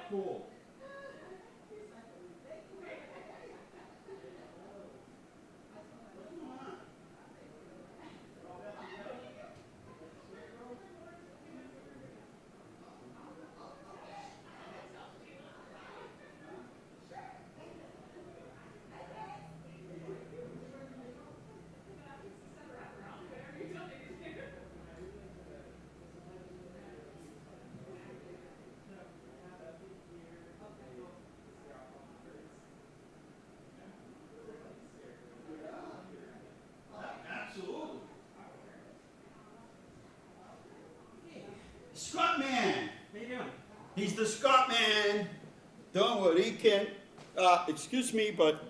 cool. Scott man. How you doing? He's the Scott man. Don't worry, he can't. Excuse me, but.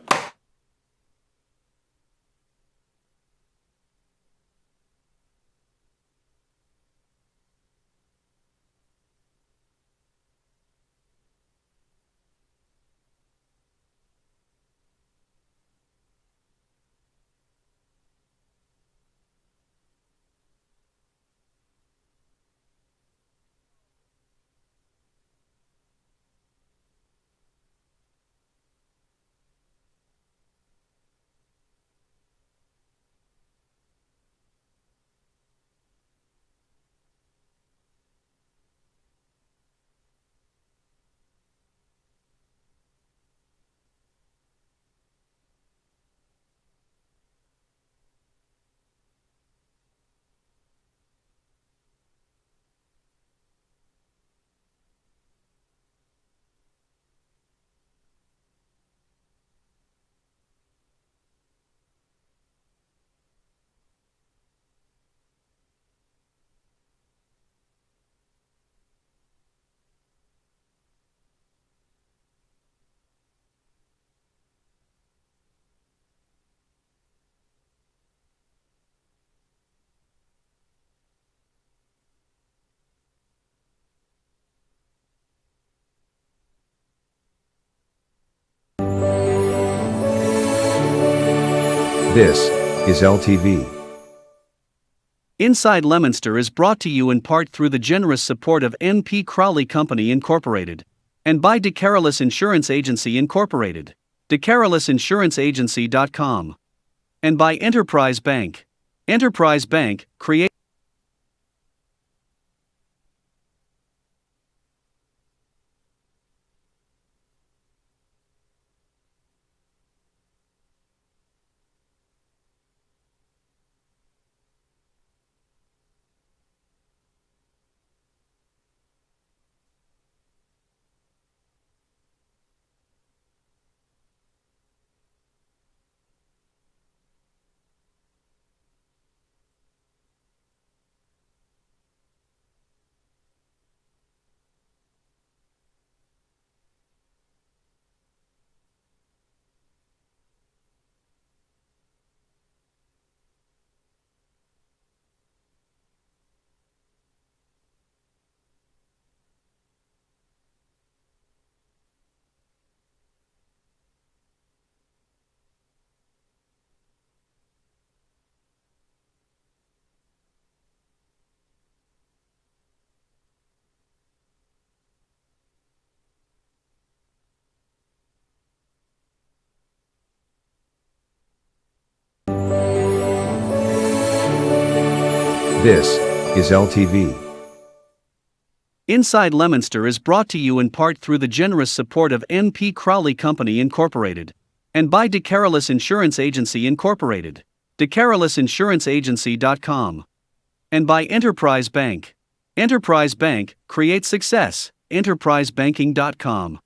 This is LTV. Inside Leominster is brought to you in part through the generous support of N.P. Crowley Company Incorporated and by DeCarolis Insurance Agency Incorporated, DeCarolisinsuranceagency.com, and by Enterprise Bank. Enterprise Bank, create. This is LTV. Inside Leominster is brought to you in part through the generous support of N.P. Crowley Company Incorporated and by DeCarolis Insurance Agency Incorporated, DeCarolisinsuranceagency.com, and by Enterprise Bank. Enterprise Bank, create success, enterprisebanking.com.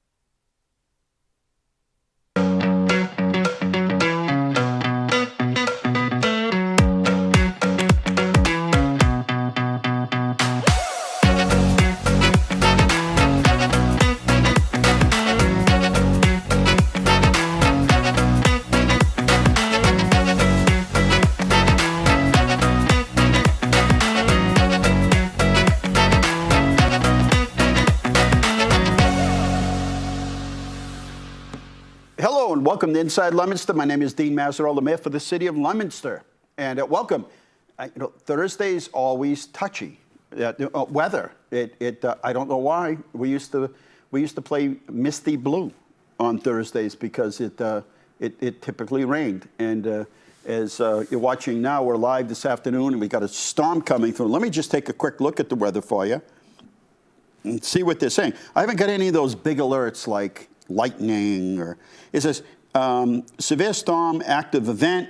Hello and welcome to Inside Leominster. My name is Dean Mazzarella, the mayor for the city of Leominster. And welcome. Thursday's always touchy. Weather. I don't know why. We used to we used to play Misty Blue on Thursdays because it typically rained. And as you're watching now, we're live this afternoon, and we got a storm coming through. Let me just take a quick look at the weather for you and see what they're saying. I haven't got any of those big alerts like lightning, or it says severe storm, active event,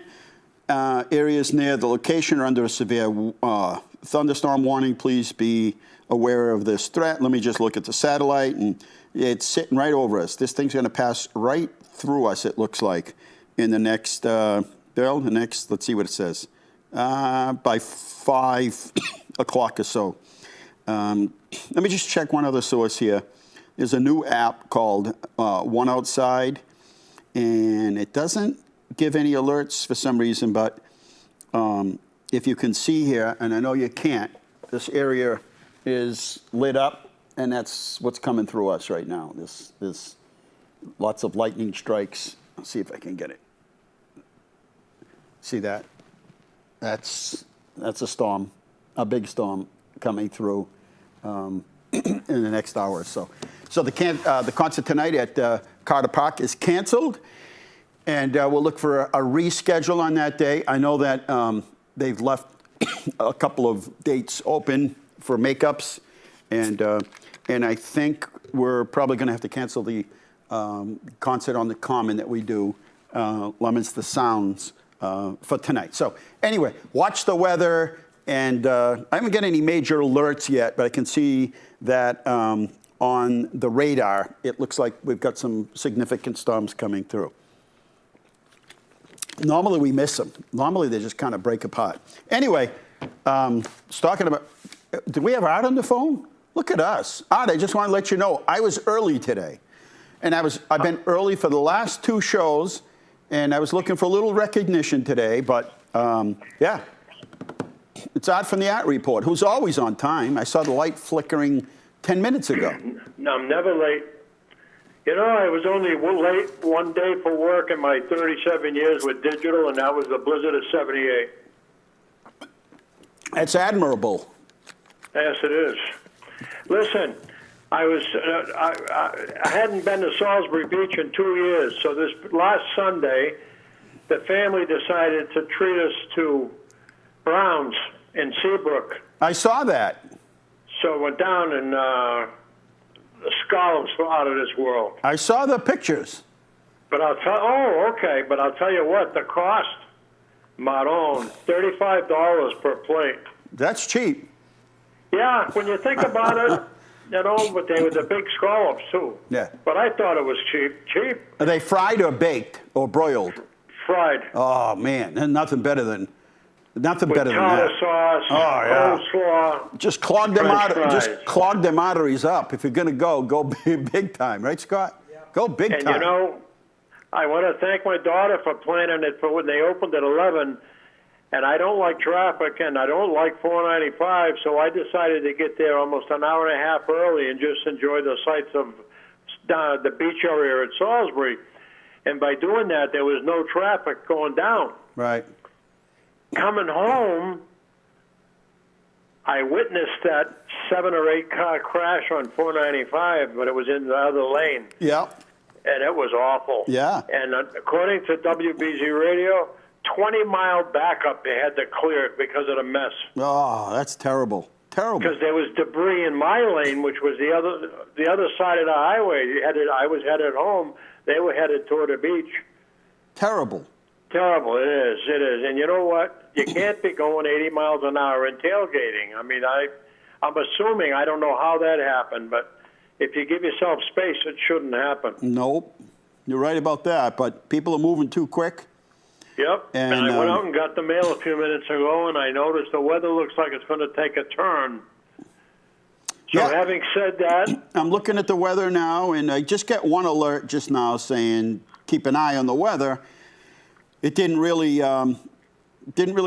areas near the location are under a severe thunderstorm warning. Please be aware of this threat. Let me just look at the satellite, and it's sitting right over us. This thing's going to pass right through us, it looks like, in the next, let's see what it says, by 5 o'clock or so. Let me just check one other source here. There's a new app called One Outside, and it doesn't give any alerts for some reason, but if you can see here, and I know you can't, this area is lit up, and that's what's coming through us right now. There's lots of lightning strikes. Let's see if I can get it. See that? That's a storm, a big storm coming through in the next hour or so. So the concert tonight at Carter Park is canceled, and we'll look for a reschedule on that day. I know that they've left a couple of dates open for makeups, and I think we're probably going to have to cancel the concert on the Common that we do, Leominster Sounds, for tonight. So anyway, watch the weather, and I haven't got any major alerts yet, but I can see that on the radar, it looks like we've got some significant storms coming through. Normally we miss them. Normally they just kind of break apart. Anyway, talking about, did we have Art on the phone? Look at us. Art, I just want to let you know, I was early today. And I've been early for the last 2 shows, and I was looking for a little recognition today, but yeah. It's Art from the Art Report, who's always on time. I saw the light flickering 10 minutes ago. No, I'm never late. You know, I was only late one day for work in my 37 years with digital, and that was the blizzard of '78. That's admirable. Yes, it is. Listen, I hadn't been to Salisbury Beach in 2 years, so this last Sunday, the family decided to treat us to Browns in Seabrook. I saw that. So I went down, and the scallops were out of this world. I saw the pictures. But I'll tell you what, the cost, Maron, $35 per plate. That's cheap. Yeah, when you think about it, you know, but they were the big scallops too. Yeah. But I thought it was cheap. Cheap. Are they fried or baked or broiled? Fried. Oh man, and nothing better than With that. tartar sauce, coleslaw. Just clog them French out. fries. Just clog them arteries up. If you're gonna go big time, right, Scott? Yeah. Go big And time. you know, I want to thank my daughter for planning it for when they opened at 11. And I don't like traffic, and I don't like 495, so I decided to get there almost an hour and a half early and just enjoy the sights of the beach area at Salisbury. And by doing that, there was no traffic going down. Right. Coming home, I witnessed that 7 or 8 car crash on 495, but it was in the other lane. Yeah. And it was awful. Yeah. And according to WBZ Radio, 20-mile backup, they had to clear it because of the mess. Oh, that's terrible. Terrible. Because there was debris in my lane, which was the other side of the highway. I was headed home. They were headed toward the beach. Terrible. Terrible. It is. It is. And you know what? You can't be going 80 miles an hour and tailgating. I mean, I'm assuming, I don't know how that happened, but if you give yourself space, it shouldn't happen. Nope. You're right about that, but people are moving too quick. Yep. And I went out and got the mail a few minutes ago, and I noticed the weather looks like it's going to take a turn. So yeah. Having said that, I'm looking at the weather now, and I just got one alert just now saying keep an eye on the weather. It didn't really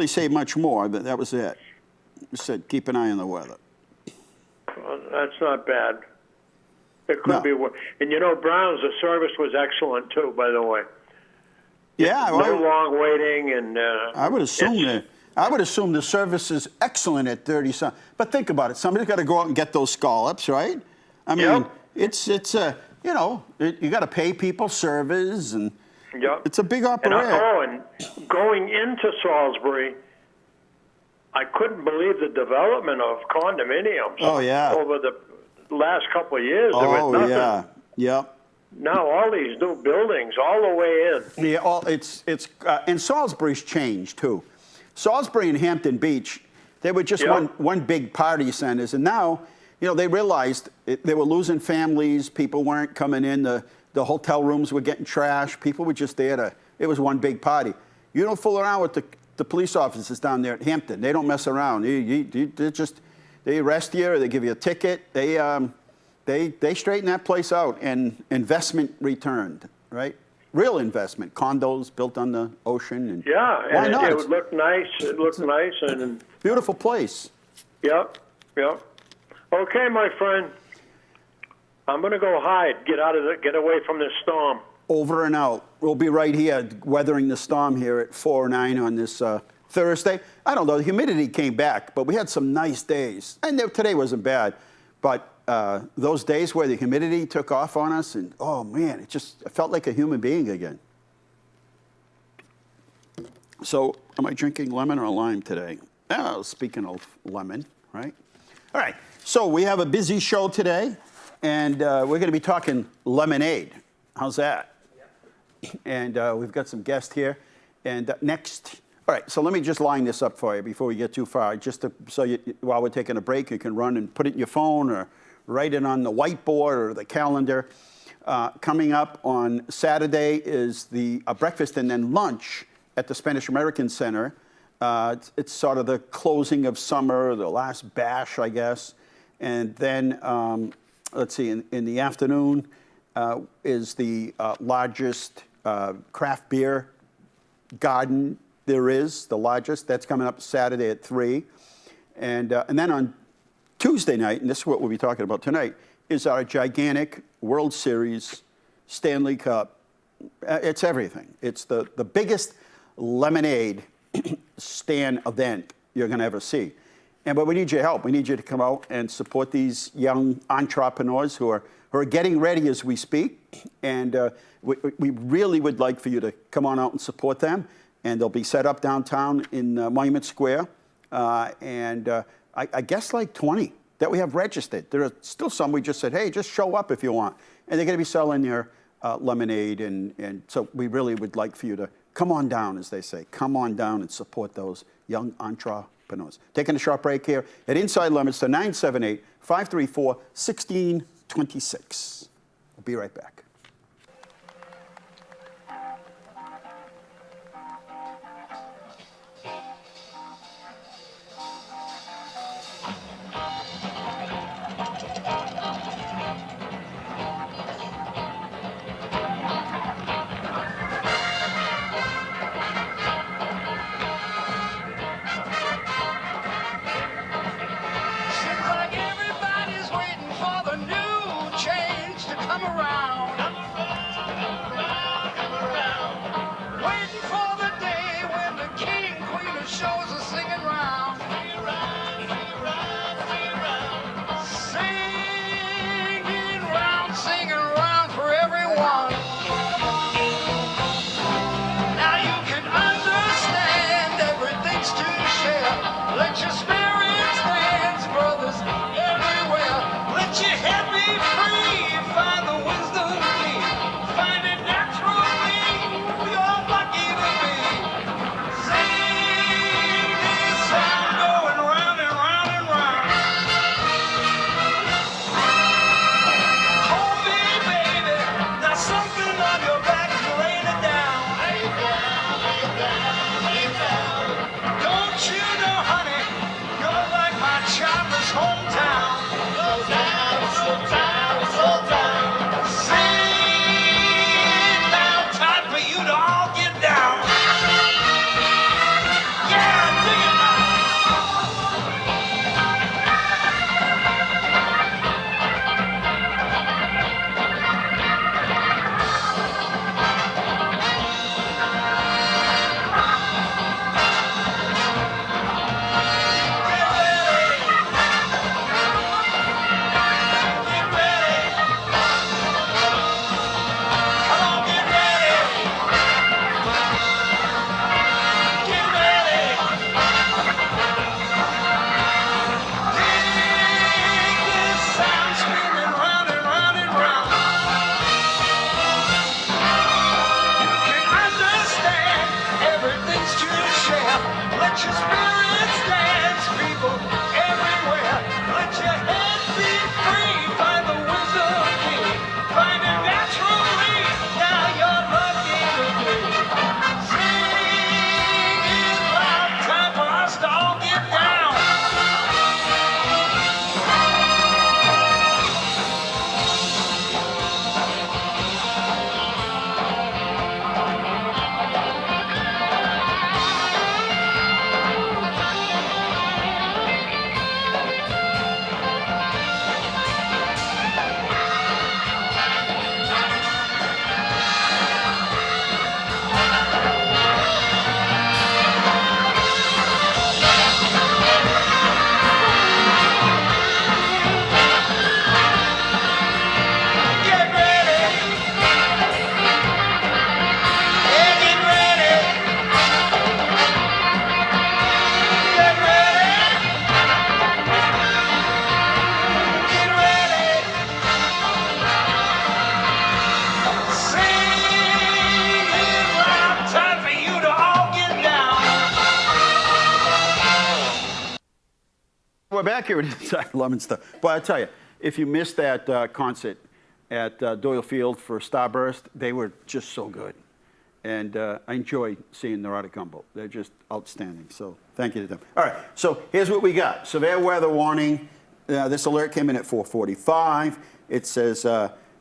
say much more, but that was it. It said keep an eye on the weather. well, that's not bad. It could be worse. And you know, Browns, the service was excellent too, by the way. Yeah, No long waiting, and I would assume the service is excellent at 30 something. But think about it. Somebody's got to go out and get those scallops, right? I mean, Yep. You got to pay people service, and Yep. it's a big And, operation. and going into Salisbury, I couldn't believe the development of condominiums. Oh, yeah. Over the last couple of years, there was Oh nothing. yeah, yep. Now all these new buildings, all the way in. Yeah, and Salisbury's changed too. Salisbury and Hampton Beach, they were just Yep. one big party centers, and now, they realized they were losing families. People weren't coming in. The hotel rooms were getting trashed. People were just there it was one big party. You don't fool around with the police officers down there at Hampton. They don't mess around. They arrest you or they give you a ticket. They straighten that place out, and investment returned, right? Real investment, condos built on the ocean. And Yeah, why and not? it would look nice. It looked nice, and Beautiful place. yep. Okay, my friend, I'm going to go hide. Get away from this storm. Over and out. We'll be right here weathering the storm here at 4:09 on this Thursday. I don't know, the humidity came back, but we had some nice days. And today wasn't bad, but those days where the humidity took off on us, and oh man, I felt like a human being again. So, am I drinking lemon or lime today? Oh, speaking of lemon, right? All right, so we have a busy show today, and we're going to be talking lemonade. How's that? And we've got some guests here. And next, all right, so let me just line this up for you before we get too far. While we're taking a break, you can run and put it in your phone or write it on the whiteboard or the calendar. Coming up on Saturday is the breakfast and then lunch at the Spanish American Center. It's sort of the closing of summer, the last bash, I guess. And then, let's see, in the afternoon is the largest craft beer garden there is, the largest. That's coming up Saturday at 3. And then on Tuesday night, and this is what we'll be talking about tonight, is our gigantic World Series Stanley Cup. It's everything. It's the biggest lemonade stand event you're going to ever see. But we need your help. We need you to come out and support these young entrepreneurs who are getting ready as we speak. And we really would like for you to come on out and support them. And they'll be set up downtown in Monument Square. I guess like 20 that we have registered. There are still some we just said, hey, just show up if you want. And they're going to be selling their lemonade. And so we really would like for you to come on down, as they say. Come on down and support those young entrepreneurs. Taking a short break here at Inside Leominster, 978-534-1626. We'll be right back. Seems like everybody's waiting for the new change to come around. back here inside Leominster. But I tell you, if you missed that concert at Doyle Field for Starburst, they were just so good. And I enjoy seeing Neurotic Gumbo. They're just outstanding. So thank you to them. All right, so here's what we got. Severe weather warning. This alert came in at 4:45. It says,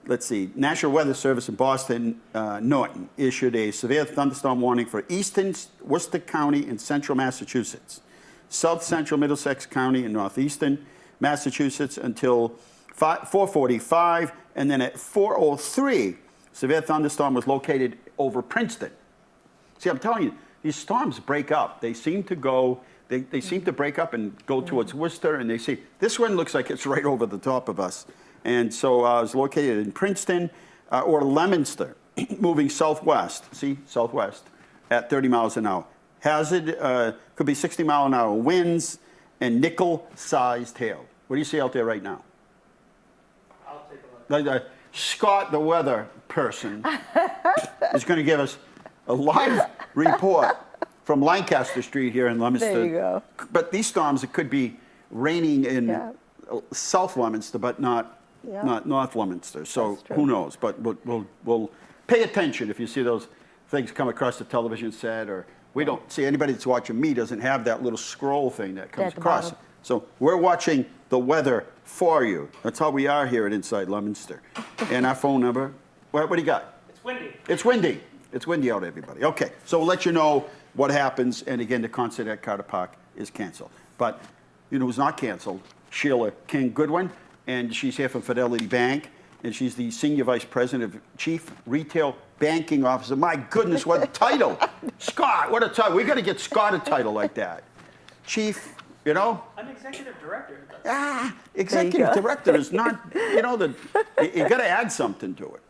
let's see, National Weather Service in Boston, Norton, issued a severe thunderstorm warning for eastern Worcester County and central Massachusetts, south central Middlesex County and northeastern Massachusetts until 4:45. And then at 4:03, severe thunderstorm was located over Princeton. See, I'm telling you, these storms break up. They seem to go, they seem to break up and go towards Worcester, and they see, this one looks like it's right over the top of us. And so it was located in Princeton or Leominster, moving southwest, see, southwest, at 30 miles an hour. Hazard could be 60-mile-an-hour winds and nickel-sized hail. What do you see out there right now? I'll take a look. Scott, the weather person, is going to give us a live report from Lancaster Street here in Leominster. There you go. But these storms, it could be raining in South Leominster, but not North Leominster. So who knows? But we'll pay attention if you see those things come across the television set, or we don't see anybody that's watching me doesn't have that little scroll thing that comes At the across. bottom. So we're watching the weather for you. That's how we are here at Inside Leominster. And our phone number, what do you got? It's windy. It's windy. It's windy out, everybody. Okay, so we'll let you know what happens. And again, the concert at Carter Park is canceled. But you know who's not canceled? Shelia King-Goodwin. And she's here from Fidelity Bank. And she's the Senior Vice President of Chief Retail Banking Officer. My goodness, what a title. Scott, what a title. We got to get Scott a title like that. Chief, you know? I'm executive director. Executive director is not, you know, you got to add something to it.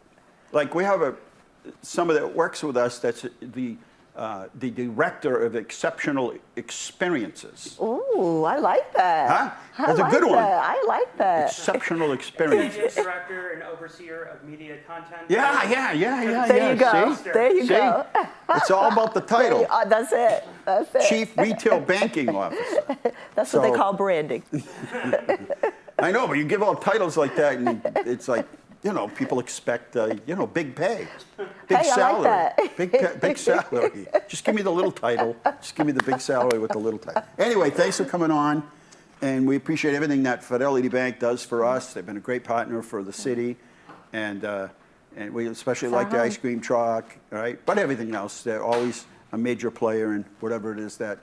Like we have somebody that works with us that's the director of exceptional experiences. Ooh, I like that. Huh? That's a good one. I like that. Exceptional experiences. Executive director and overseer of media content. Yeah. There you go. See? There you go. It's all about the title. That's it. That's it. Chief Retail Banking Officer. That's what they call branding. I know, but you give all titles like that, and it's like, you know, people expect, you know, big pay, big Hey, I salary, like that. big salary. Just give me the little title. Just give me the big salary with the little title. Anyway, thanks for coming on, and we appreciate everything that Fidelity Bank does for us. They've been a great partner for the city, and we especially like the ice cream truck, all right? But everything else, they're always a major player in whatever it is that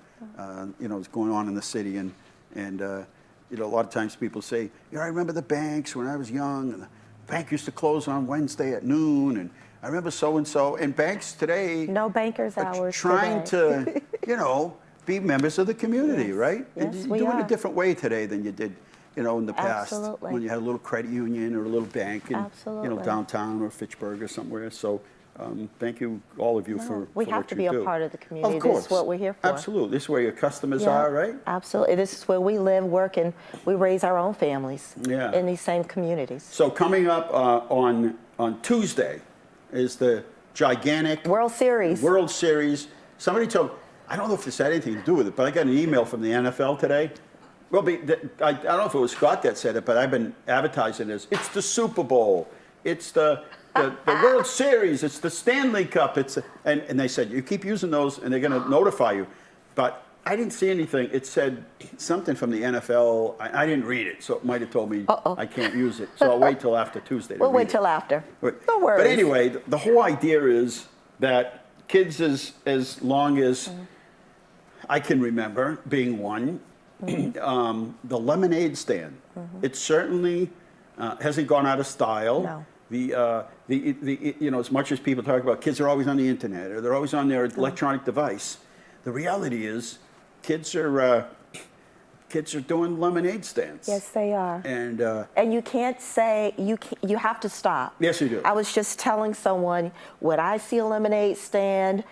you know is going on in the city, and you know, a lot of times people say, you know, I remember the banks when I was young, and the bank used to close on Wednesday at noon, and I remember so-and-so. And banks today No bankers are hours trying today. to, you know, be members of the community, Yes. right? Yes, and we do it are. a different way today than you did, you know, in the past. Absolutely. When you had a little credit union or a little bank in, you know, Absolutely. downtown or Fitchburg or somewhere. So thank you, all of you, for we for have what to you be a do. part of the community. Of This course. is what we're here for. Absolutely. This is where your customers Yeah, are, right? Absolutely. This is where we live, work, and we raise our own families Yeah. in these same communities. So coming up on Tuesday is the gigantic World Series. World Series. Somebody told, I don't know if this had anything to do with it, but I got an email from the NFL today. Well, I don't know if it was Scott that said it, but I've been advertising this. It's the Super Bowl. It's the World Series. It's the Stanley Cup. And they said, you keep using those and they're going to notify you. But I didn't see anything. It said something from the NFL. I didn't read it, so it might have told me I can't use it. So I'll wait till after Tuesday to We'll read wait it. till after. But- No worries. But anyway, the whole idea is that kids, as long as I can remember being one, the lemonade stand, it certainly hasn't gone out of style. No. You know, as much as people talk about kids are always on the internet or they're always on their electronic device, the reality is kids are doing lemonade stands. Yes, they are. And you can't say, you have to stop. Yes, you do. I was just telling someone, when I see a lemonade stand,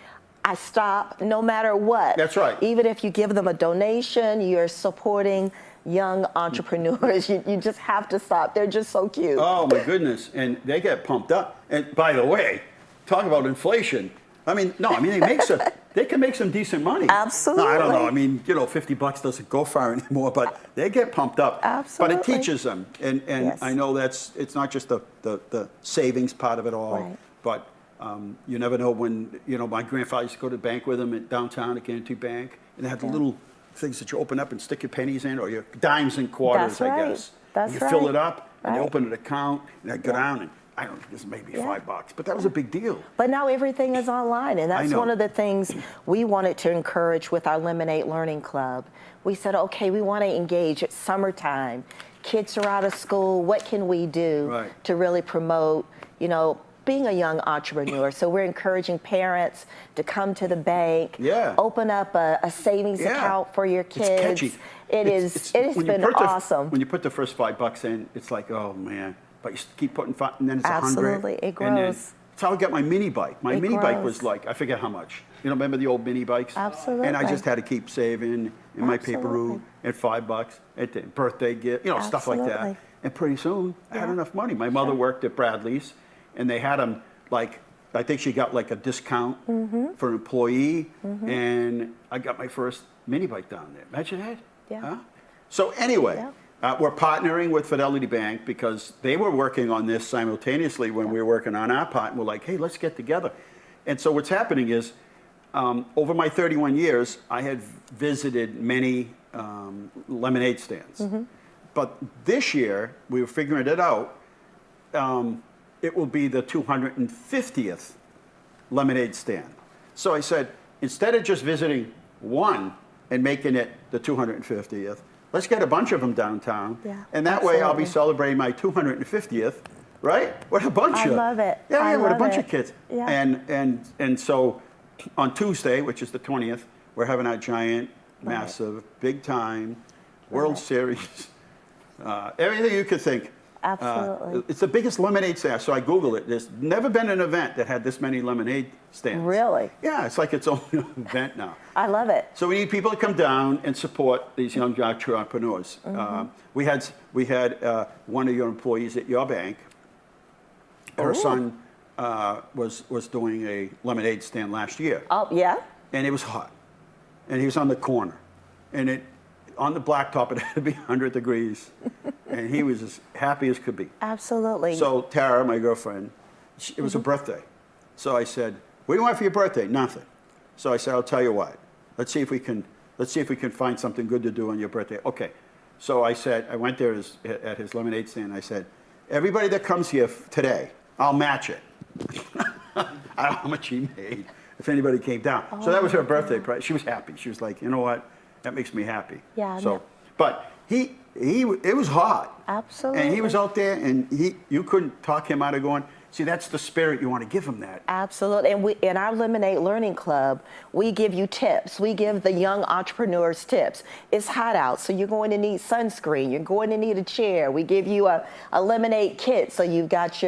I stop no matter what. That's right. Even if you give them a donation, you're supporting young entrepreneurs. You just have to stop. They're just so cute. Oh my goodness, and they get pumped up. And by the way, talk about inflation. They they can make some decent money. Absolutely. No, I don't know. I mean, you know, $50 doesn't go far anymore, but they get pumped up. Absolutely. But it teaches them, and Yes. I know it's not just the savings part of it all, Right. but you never know when, you know, my grandfather used to go to the bank with him at downtown at Guarantee Bank, and they had the little things that you open up and stick your pennies in, or your dimes and quarters, That's right. I guess. That's and you fill right. it up, and you Right. open an account, and I go down, and I don't know, this may be $5, but that was a big deal. But now everything is online, and that's know. one of the things we wanted to encourage with our Lemonade Learning Club. We said, okay, we want to engage. It's summertime. Kids are out of school. What can we do Right. to really promote, you know, being a young entrepreneur? So we're encouraging parents to come to the bank, Yeah. open up a savings Yeah. account for your kids. It's catchy. It has when you been put the- awesome. When you put the first $5 in, it's like, oh man. But you keep putting five, and then it's 100. Absolutely. It And then, grows. that's how I got my mini bike. My It mini bike was grows. like, I forget how much. You know, remember the old mini bikes? Absolutely. And I just had to keep saving in my paper Absolutely. route at $5 at the birthday gift, you know, stuff like that. Absolutely. And pretty soon, I had Yeah. enough money. My mother worked at Bradley's, and they had them like, I think she got like a discount Mm-hmm. for an employee, and I got my first mini bike down there. Imagine that. Yeah. Huh? So anyway, Yeah. we're partnering with Fidelity Bank because they were working on this simultaneously when we were working on our part, and we're like, hey, let's get together. And so what's happening is, over my 31 years, I had visited many lemonade stands. But this year, we were figuring it out, it will be the 250th lemonade stand. So I said, instead of just visiting one and making it the 250th, let's get a bunch of them downtown. Yeah, and that way I'll be absolutely. celebrating my 250th, right? With a bunch I of love it. Yeah, I yeah, with a love bunch it. of kids. Yeah. And so on Tuesday, which is the 20th, we're having our giant, massive, big time World Series, everything you could think. Absolutely. It's the biggest lemonade stand. So I Googled it. There's never been an event that had this many lemonade stands. Really? Yeah, it's like its own event now. I love it. So we need people to come down and support these young entrepreneurs. We had one of your employees at your bank. Her son was doing a lemonade stand last year, Oh, yeah? and it was hot, and he was on the corner, and on the blacktop it had to be 100 degrees, and he was as happy as could be. Absolutely. So Tara, my girlfriend, it was her birthday. So I said, "What do you want for your birthday?" Nothing. So I said, "I'll tell you what. Let's see if we can find something good to do on your birthday." Okay. So I said, I went there at his lemonade stand. I said, "Everybody that comes here today, I'll match it." I don't know how much he made if anybody came down. So that was her birthday prize. She was happy. She was like, "You know what? That makes me happy." Yeah, So, no. but it was hot. Absolutely. And he was out there, and you couldn't talk him out of going. See, that's the spirit. You want to give him that. Absolutely. And we, in our Lemonade Learning Club, we give you tips. We give the young entrepreneurs tips. It's hot out, so you're going to need sunscreen. You're going to need a chair. We give you a lemonade kit, so you've got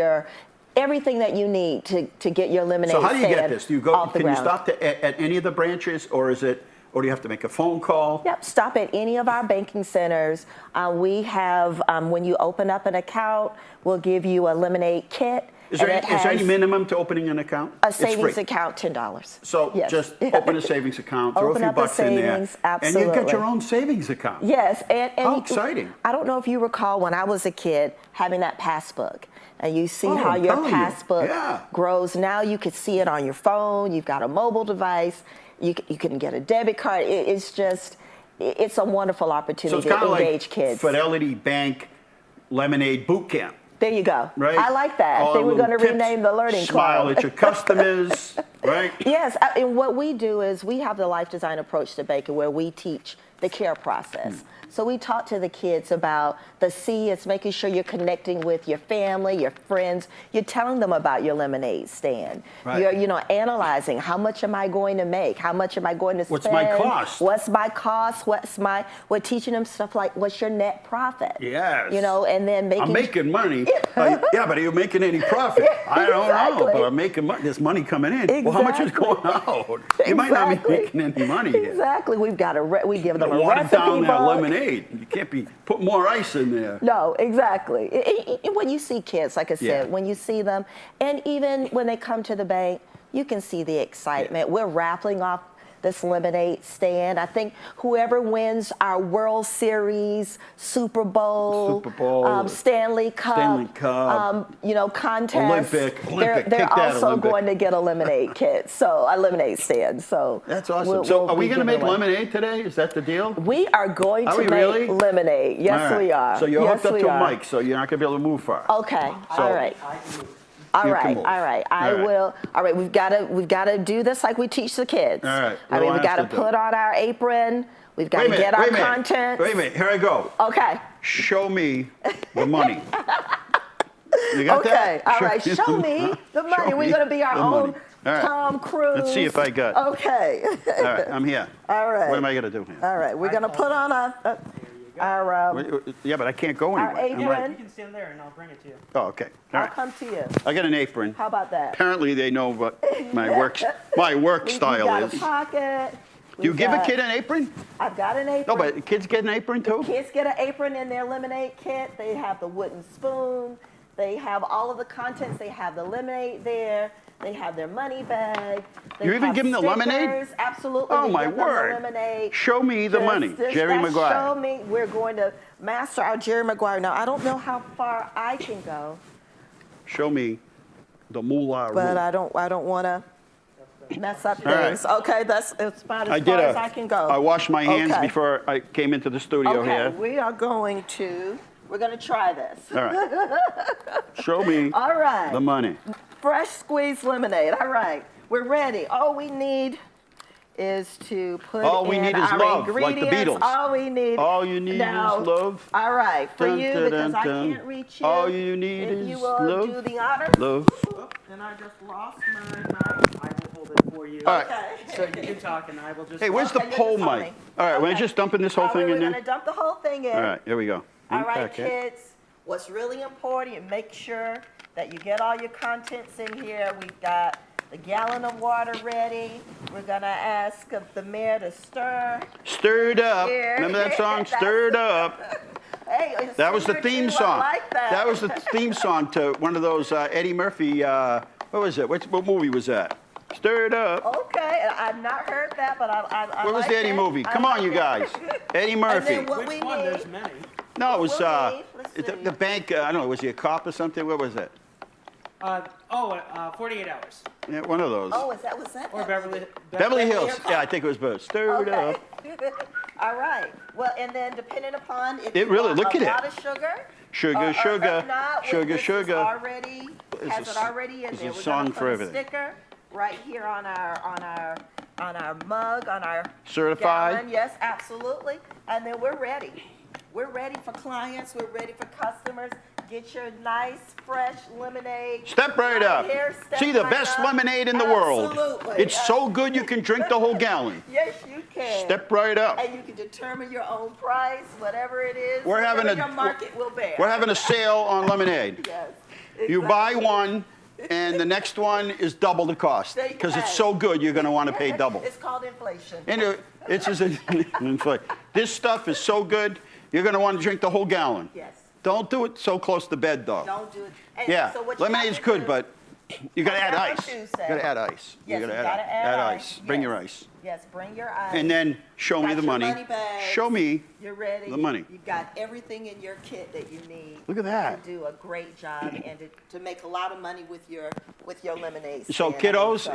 everything that you need to get your lemonade So how do you get stand this? Do you go? off the Can you ground. stop at any of the branches, or do you have to make a phone call? Yep, stop at any of our banking centers. We have, when you open up an account, we'll give you a lemonade kit. Is there and it any has minimum to opening an account? a It's savings free. account, $10. So Yes. just open a savings account, throw a Open few up a bucks in there, savings, and you get absolutely. your own savings account. Yes, and How exciting. I don't know if you recall when I was a kid having that passbook. And you see Oh, how I'm your telling you. passbook Yeah. grows. Now you can see it on your phone. You've got a mobile device. You can get a debit card. It's a wonderful So opportunity it's kind to of engage like kids. Fidelity Bank Lemonade Boot Camp. There you go. Right? I like that. All They were little going to tips, rename the learning Smile club. at your customers, right? Yes, and what we do is we have the life design approach to banking where we teach the care process. So we talk to the kids about the C, it's making sure you're connecting with your family, your friends. You're telling them about your lemonade stand. Right. You're, analyzing how much am I going to make? How much am I going to spend? What's my cost? What's my cost? We're teaching them stuff like what's your net profit? Yes. And then making I'm making money. Yeah, but are you making any profit? I don't know, Exactly. but I'm making money. There's money coming in. Well, how much is going out? You might not be Exactly. making any money here. Exactly. We've got we give them a Water recipe down that book. lemonade. You can't be put more ice in there. No, exactly. When you see kids, like I said, Yeah. when you see them, and even when they come to the bank, you can see the excitement. We're raffling off this lemonade stand. I think whoever wins our World Series, Super Bowl, Stanley Cup, contest, Olympic. they're Take that, also Olympic. going to get a lemonade kit, so a lemonade stand. So That's awesome. we'll So are we be going to make giving one. lemonade today? Is that the deal? We are going Are to we make really? lemonade. Yes, All right. we are. So you're yes, hooked up we to are. a mic, so you're not going to be able to move far. Okay. So- All right. I can move. All You right, can move. all right. I All right. will. All right, we've got to do this like we teach the kids. All right, I we mean, don't we got to have to do put it. on our apron. We've got to get our content. Wait a minute. Here I go. Okay. Show me the money. You got Okay. that? All right. Show me the money. Show We're me going to be our the own money. All right. Tom Cruise. Let's see if I got. Okay. All right, I'm here. All right. What am I going to do here? All right. We're going to put on our Yeah, but I can't go Our anywhere. I'm apron. You can stand there and I'll bring it to you. Oh, okay. All I'll right. come to you. I got an apron. How about that? Apparently, they know what my work We style got is. a pocket. Do you We've give a got- kid an apron? I've got an apron. No, but kids get an apron too? Kids get an apron in their lemonade kit. They have the wooden spoon. They have all of the contents. They have the lemonade there. They have their money bag. They You even have give them the lemonade? stickers. Absolutely. Oh, We my give them the word. lemonade. Show me the money. Jerry that's Maguire. Show me. We're going to master our Jerry Maguire. Now, I don't know how far I can go, Show me the moolah but rule. I don't want to mess up All right. things. Okay, that's about as I far did as I can go. I washed my hands Okay. before I came into the studio Okay, here. we're going to try this. All right. Show me All right. the money. Fresh squeezed lemonade. All right, we're ready. All we need is to put All we in need is our love, like the ingredients. Beatles. All we need. All you need Now, is love. All right, for Dun, you dun, because dun, I dun. can't reach you. All you need if is you will love. do the honors. Love. And I just lost my mic. I will hold it for you. All right. Okay. So you can talk and I will just. Hey, where's the Okay, you're pole just mic? holding. All right, we're Okay. just dumping this whole thing we're in going there? to dump the whole thing in. All right, here we go. All right, Unpack it. kids, what's really important, you make sure that you get all your contents in here. We've got the gallon of water ready. We're gonna ask the mayor to stir. Stirred up. Here. Remember that song, Stirred Up? Hey, it's That was the stir theme too, song. I like that. That was the theme song to one of those Eddie Murphy, what was it? What movie was that? Stirred Up. Okay, I've not heard that, but I What was like the Eddie it. movie? I Come on, like you it. guys. Eddie And Murphy. then what Which we one? need, There's many. No, it was What we need, let's see. the bank, I don't know, was he a cop or something? What was it? 48 hours. Yeah, one of those. oh, was that Or Beverly. Beverly Hills. Hills. Yeah, I think it was both. Stirred Okay. Up. All right. Well, and then depending upon if It you really- want look a at it. lot of sugar. Sugar, or sugar, if not, sugar, this is sugar. already It's has a it s- already in it's there. a We're song gonna for put a everything. sticker right here on our mug, on our Certified? gallon. Yes, absolutely. And then we're ready. We're ready for clients. We're ready for customers. Get your nice, fresh lemonade. Step right up. here, step See the right best up. lemonade in the world. Absolutely. It's so good you can drink the whole gallon. Yes, you can. Step right up. And you can determine your own price, whatever it is. We're having whatever a- your market will bear. We're having a sale on lemonade. Yes. You buy one, and the next one is double the cost. Because it's so good, you're going to want to pay double. It's called inflation. And it's just this stuff is so good, you're going to want to drink the whole gallon. Yes. Don't do it so close to bed, though. Don't do it. And Yeah, so what you lemonade's have to good, do- but you got to add That's what ice. you You said. got to add ice. Yes, gotta you gotta add ice. Bring Yes. your ice. Yes, bring your ice. And then show me Got the your money. bags. Show me. You're ready. the money. You got everything in your kit that you need. Look at that. To do a great job and to make a lot of money with your lemonade. So stand. kiddos, So-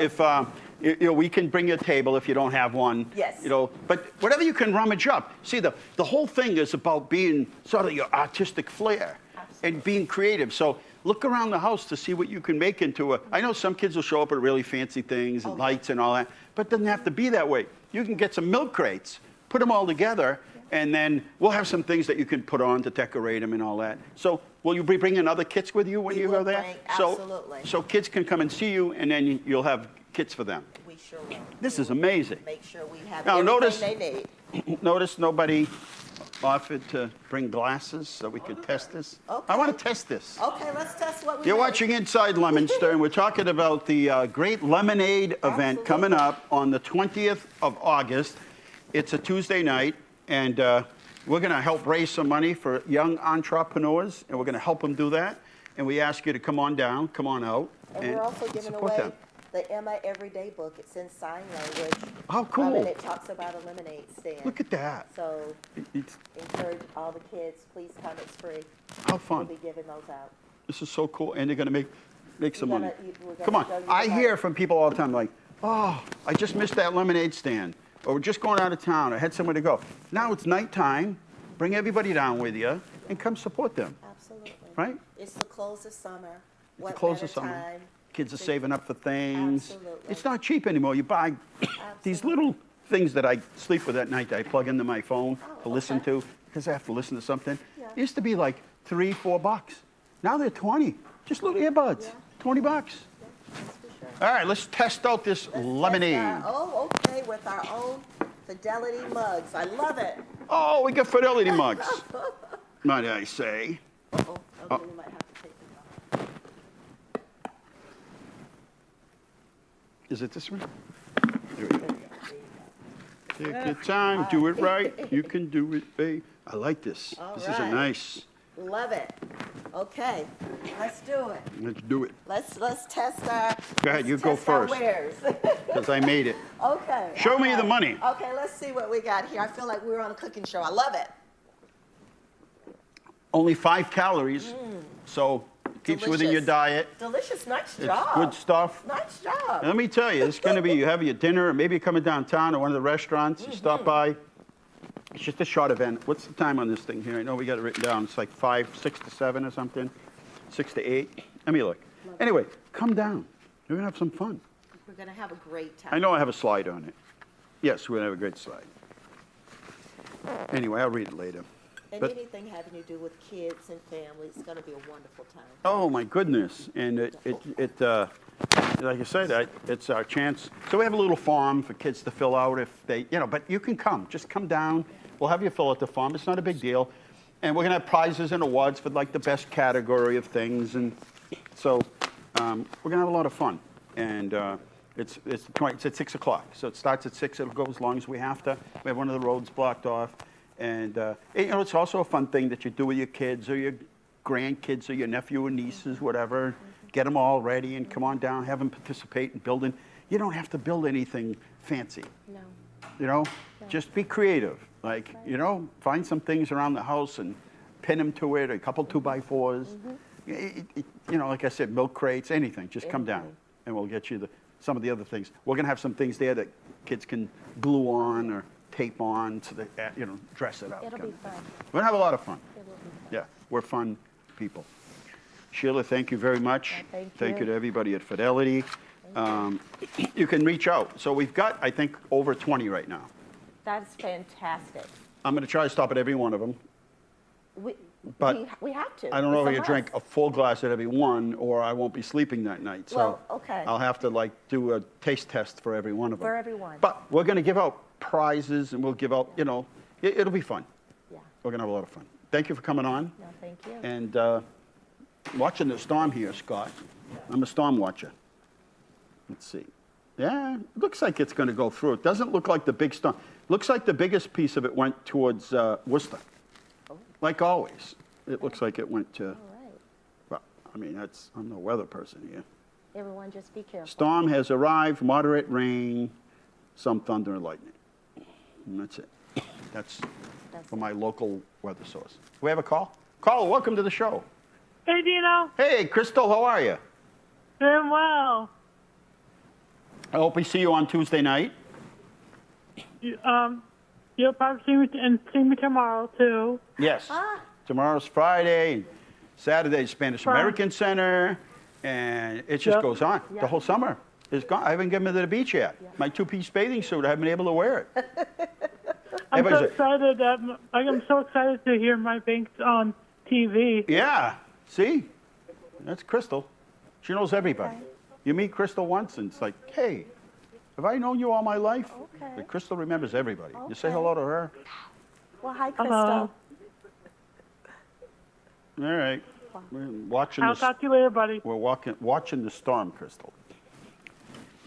if we can bring you a table if you don't have one. Yes. But whatever you can rummage up. See, the whole thing is about being sort of your artistic flair and being creative. So look around the house to see what you can make into a. I know some kids will show up with really fancy things and lights and all that, but it doesn't have to be that way. You can get some milk crates, put them all together, and then we'll have some things that you can put on to decorate them and all that. So will you be bringing other kits with you when We you will go there? bring- So, absolutely. so kids can come and see you, and then you'll have kits for them. We sure will. This is amazing. Make sure we have Now, everything they need. Notice nobody offered to bring glasses so we could test this. Okay. I want to test this. Okay, let's test what we You're make. watching Inside Leominster, and we're talking about the great lemonade event Absolutely. coming up on the 20th of August. It's a Tuesday night, and we're going to help raise some money for young entrepreneurs, and we're going to help them do that. And we ask you to come on down, come on out, And we're also giving support away them. the Emma Everyday book. It's in sign language. How cool. And it talks about a lemonade stand. Look at that. So It's, encourage all the kids, please come, it's free. how We'll fun. be giving those out. This is so cool, and they're going to make some money. We're gonna Come on. show you I about hear it. from people all the time like, oh, I just missed that lemonade stand. Or we're just going out of town. I had somewhere to go. Now it's nighttime. Bring everybody down with you and come support them. Absolutely. Right? It's the close of summer. The close of summer. Time. Kids are saving up for things. Absolutely. It's not cheap anymore. You buy these little things that I sleep with at night that I plug into my phone to listen to because I have to listen to something. Yeah. It used to be like $3, $4. Now they're 20. Just little earbuds. Yeah. 20 bucks. That's for sure. All right, let's test out this lemonade. Oh, okay, with our own Fidelity mugs. I love it. Oh, we got Fidelity mugs. Might I say. Uh-oh. Okay, we might have to take this off. Is it this one? There we go. Take your time, do it right. You can do it, babe. I like this. All This is a right. nice. Love it. Okay, let's do it. Let's do it. Let's test our. Go ahead, let's you go test our first. wares. Because I made it. Okay. Show me all the right. money. Okay, let's see what we got here. I feel like we're on a cooking show. I love it. Only 5 calories, so it keeps you within your Delicious. diet. Delicious. Nice It's job. good stuff. Nice job. And let me tell you, it's going to be, you have your dinner, or maybe you're coming downtown or one of the restaurants, you stop by. It's just a short event. What's the time on this thing here? I know we got it written down. It's like 6 to 7 or something, 6 to 8. Let me look. Anyway, come down. We're going to have some fun. We're going to have a great time. I know I have a slide on it. Yes, we're going to have a great slide. Anyway, I'll read it later. And But- anything having to do with kids and families, it's going to be a wonderful time. Oh my goodness! And like I said, it's our chance. So we have a little form for kids to fill out if they, But you can come. Just come down. We'll have you fill out the form. It's not a big deal. And we're gonna have prizes and awards for like the best category of things. And so we're gonna have a lot of fun. And it's at 6 o'clock. So it starts at 6. It'll go as long as we have to. We have one of the roads blocked off. And it's also a fun thing that you do with your kids or your grandkids or your nephew and nieces, whatever. Get them all ready and come on down, have them participate in building. You don't have to build anything fancy, No. Just be creative. Like, find some things around the house and pin them to it, a couple 2x4s. Like I said, milk crates, anything. Just come down and we'll get you some of the other things. We're going to have some things there that kids can glue on or tape on so they, dress it up. It'll be fun. We're going to have a lot of fun. It will be fun. Yeah, we're fun people. Sheila, thank you very much. Thank you. To everybody at Fidelity. You can reach out. So we've got, I think, over 20 right now. That's fantastic. I'm going to try to stop at every one of them. But we have to. I don't know if I It's a can drink a must. full glass at every one, or I won't be sleeping that night. So Well, okay. I'll have to do a taste test for every one of them. For every one. But we're going to give out prizes, and we'll give out, it'll be fun. Yeah. We're going to have a lot of fun. Thank you for coming on. No, thank you. And watching the storm here, Scott. I'm a storm watcher. Let's see. Yeah, it looks like it's going to go through. It doesn't look like the big storm. Looks like the biggest piece of it went towards Worcester. Like always. It looks like it went to, All right. well, I'm no weather person here. Everyone just be careful. Storm has arrived, moderate rain, some thunder and lightning. And that's it. That's from my local weather source. We have a call? Caller, welcome to the show. Hey, Dino. Hey, Crystal, how are you? Doing well. I hope we see you on Tuesday night. You'll probably see me tomorrow, too. Yes. Tomorrow's Friday, Saturday's Spanish American Center, and it just Yep. goes on. The whole summer is gone. I haven't given it to the beach yet. My 2-piece bathing suit, I haven't been able to wear it. I'm so Everybody's like, excited that I'm so excited to hear my banks on TV. yeah, see? That's Crystal. She knows everybody. You meet Crystal once, and it's like, hey, have I known you all my life? Okay. But Crystal remembers everybody. You say Okay. hello to her. Well, hi, Crystal. Hello. All right. We're watching I'll this. talk to you later, buddy. We're watching the storm, Crystal.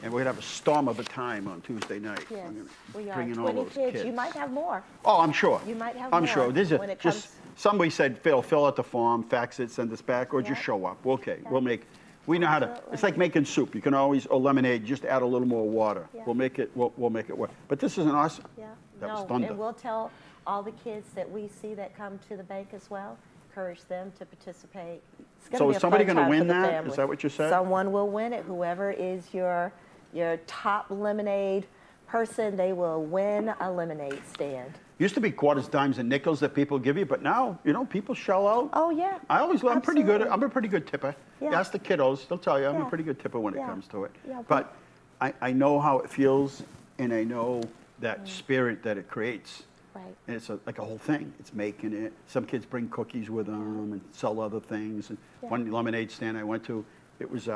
And we're going to have a storm of a time on Tuesday night. Yes, We're gonna we are. bring in all 20 those kids. You might have more. Oh, I'm sure. You might have I'm more sure. There's when it just comes- somebody said, fill out the form, fax it, send us back, or just Yeah. show up. Okay, Yeah. we'll make We know how to. It's like making soup. You can always, or lemonade, just add a little more water. Yeah. We'll make it work. But this is an awesome. Yeah. That was No, thunder. and we'll tell all the kids that we see that come to the bank as well, encourage them to participate. It's gonna So be is a somebody fun gonna time win for the that? family. Is that what you said? Someone will win it. Whoever is your top lemonade person, they will win a lemonade stand. Used to be quarters, dimes, and nickels that people give you, but now, people shell out. Oh yeah. I'm pretty good. Absolutely. I'm a pretty good tipper. Yeah. Ask the kiddos; they'll tell you I'm a Yeah. pretty good tipper when it Yeah. comes to it. Yeah, but I know how it feels, and I know that spirit that it creates. Right. And it's like a whole thing. It's making it. Some kids bring cookies with them and sell other things. And Yeah. one lemonade stand I went to, it was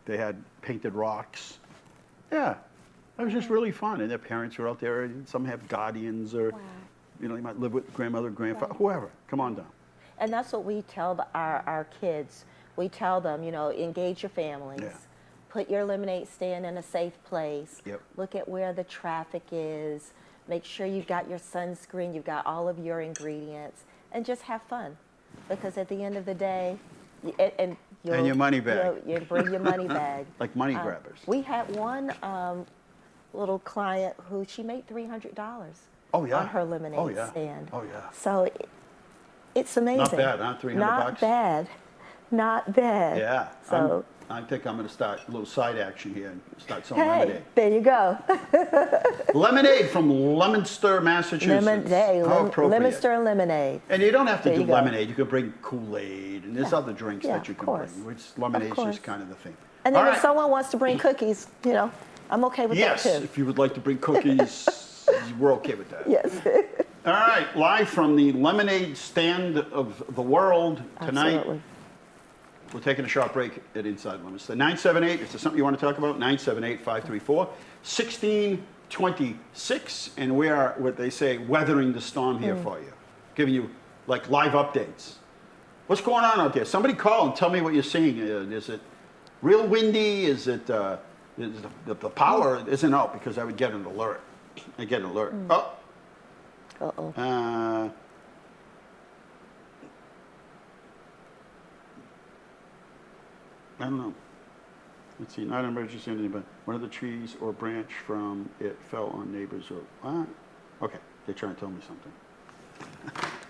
they had painted rocks. Yeah, it was just really fun. And their parents were out there. And some have guardians, or Wow. they might live with grandmother, grandfather, whoever. Come on down. And that's what we tell our kids. We tell them, engage your families. Yeah. Put your lemonade stand in a safe place. Yep. Look at where the traffic is. Make sure you've got your sunscreen, you've got all of your ingredients, and just have fun. Because at the end of the day, and your money bag. You bring your money bag. Like money grabbers. We had one little client who she made $300 Oh, yeah. on her lemonade Oh, yeah. stand. Oh, yeah. So it's amazing. Not bad, huh? $300 Not bucks? bad. Not bad. Yeah. So, I think I'm going to start a little side action here and start selling hey, lemonade. there you go. Lemonade from Leominster, Massachusetts. How appropriate. Leominster lemonade. And you don't have to There do you go. lemonade. You can bring Kool-Aid, and there's other drinks Yeah, that you of can course. bring. Which lemonade's Of course. just kind of the thing. And then All if right. someone wants to bring cookies, I'm okay with Yes, that too. if you would like to bring cookies, we're okay with that. Yes. All right, live from the lemonade stand of the world tonight. Absolutely. We're taking a short break at Inside Leominster. 978, is there something you want to talk about? 978-534-1626. And we are, what they say, weathering the storm here for you. Giving you, like, live updates. What's going on out there? Somebody call and tell me what you're seeing. Is it real windy? Is it, the power isn't out, because I would get an alert. I get an alert. Oh. Uh-oh. I don't know. Let's see, not an emergency, anything, but one of the trees or branch from it fell on neighbors or, okay, they're trying to tell me something.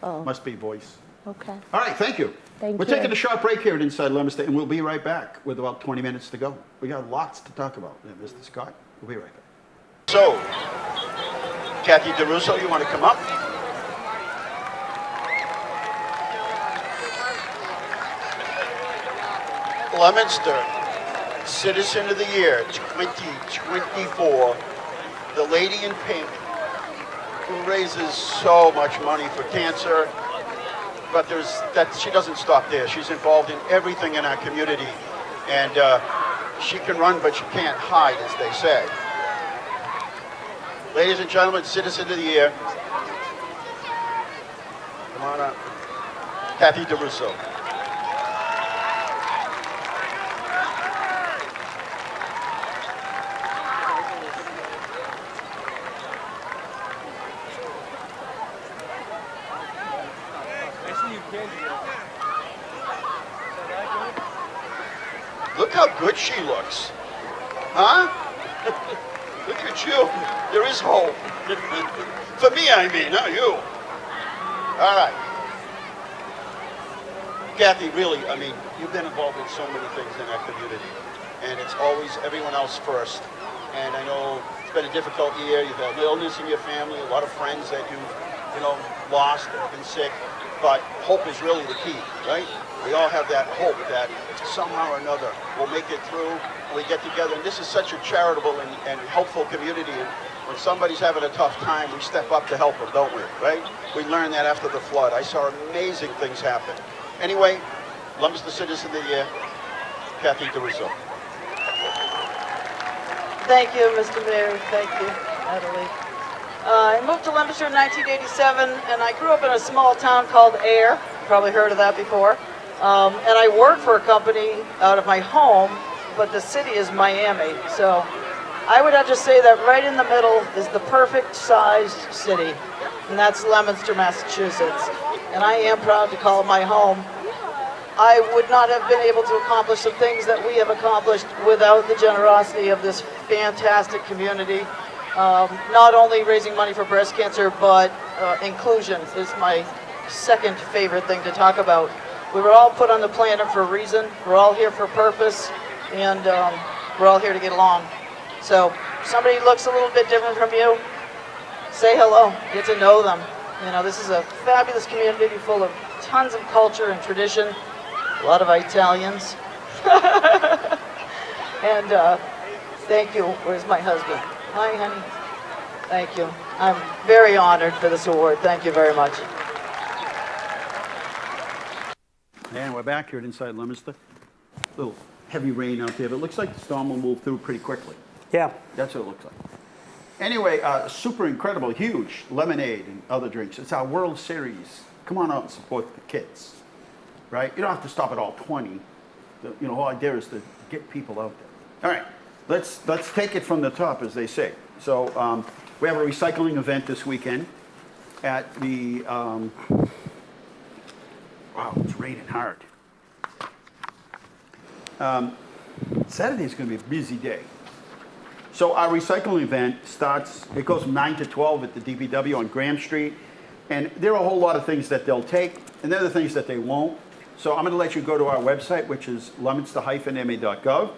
Oh. Must be voice. Okay. All right, thank you. Thank We're you. taking a short break here at Inside Leominster, and we'll be right back with about 20 minutes to go. We got lots to talk about. Yeah, Mr. Scott, we'll be right back. So, Kathy DeRusso, you want to come up? Leominster, Citizen of the Year 2024, the lady in pink, who raises so much money for cancer, but she doesn't stop there. She's involved in everything in our community, and she can run, but she can't hide, as they say. Ladies and gentlemen, Citizen of the Year, come on up, Kathy DeRusso. Look how good she looks. Huh? Look at you. There is hope. For me, I mean, not you. All right. Kathy, really, I mean, you've been involved in so many things in our community, and it's always everyone else first. And I know it's been a difficult year. You've had illness in your family, a lot of friends that you've, lost and been sick. But hope is really the key, right? We all have that hope that somehow or another we'll make it through, and we get together. And this is such a charitable and helpful community. And when somebody's having a tough time, we step up to help them, don't we, right? We learned that after the flood. I saw amazing things happen. Anyway, Leominster Citizen of the Year, Kathy DeRusso. Thank you, Mr. Mayor. Thank you, Natalie. I moved to Leominster in 1987, and I grew up in a small town called Ayer. Probably heard of that before. And I work for a company out of my home, but the city is Miami. So I would have to say that right in the middle is the perfect sized city, and that's Leominster, Massachusetts. And I am proud to call it my home. I would not have been able to accomplish the things that we have accomplished without the generosity of this fantastic community. Not only raising money for breast cancer, but inclusion is my second favorite thing to talk about. We were all put on the planet for a reason. We're all here for purpose, and we're all here to get along. So if somebody looks a little bit different from you, say hello, get to know them. You know, this is a fabulous community full of tons of culture and tradition, a lot of Italians. And thank you. Where's my husband? Hi, honey. Thank you. I'm very honored for this award. Thank you very much. And we're back here inside Leominster. A little heavy rain out there, but it looks like the storm will move through pretty quickly. Yeah. That's what it looks like. Anyway, super incredible, huge lemonade and other drinks. It's our World Series. Come on out and support the kids, right? You don't have to stop at all 20. The whole idea is to get people out there. All right, let's take it from the top, as they say. So we have a recycling event this weekend at the, wow, it's raining hard. Saturday's going to be a busy day. So our recycling event it goes from 9 to 12 at the DPW on Graham Street. And there are a whole lot of things that they'll take, and there are the things that they won't. So I'm going to let you go to our website, which is leominster-ma.gov.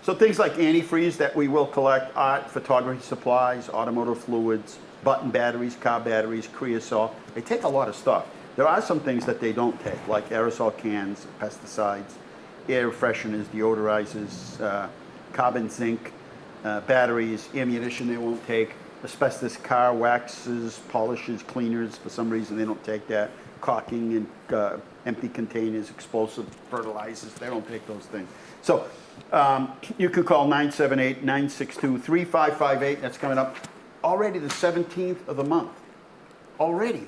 So things like antifreeze that we will collect, art, photography supplies, automotive fluids, button batteries, car batteries, creosote. They take a lot of stuff. There are some things that they don't take, like aerosol cans, pesticides, air fresheners, deodorizers, carbon zinc, batteries, ammunition they won't take, asbestos car waxes, polishes, cleaners. For some reason they don't take that. Caulking and empty containers, explosive fertilizers, they don't take those things. So you can call 978-962-3558. That's coming up already the 17th of the month. Already.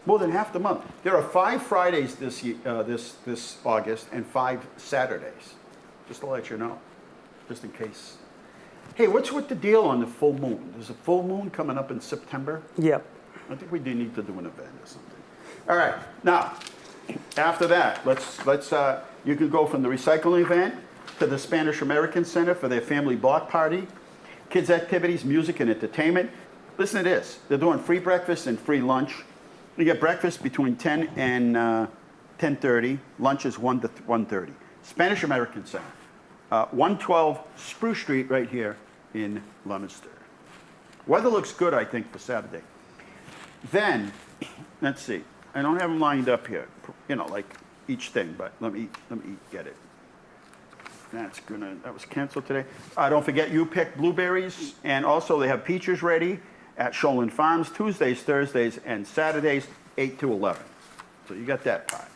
More than half the month. There are 5 Fridays this August and 5 Saturdays. Just to let you know, just in case. Hey, what's with the deal on the full moon? There's a full moon coming up in September. Yep. I think we do need to do an event or something. All right, now, after that, you can go from the recycling event to the Spanish American Center for their family block party, kids activities, music and entertainment. Listen to this, they're doing free breakfast and free lunch. You get breakfast between 10 and 10:30, lunch is 1 to 1:30. Spanish American Center, 112 Spruce Street right here in Leominster. Weather looks good, I think, for Saturday. Then, let's see. I don't have them lined up here, like each thing, but let me get it. That was canceled today. Don't forget, you pick blueberries, and also they have peaches ready at Shoalin Farms, Tuesdays, Thursdays, and Saturdays, 8 to 11. So you got that part.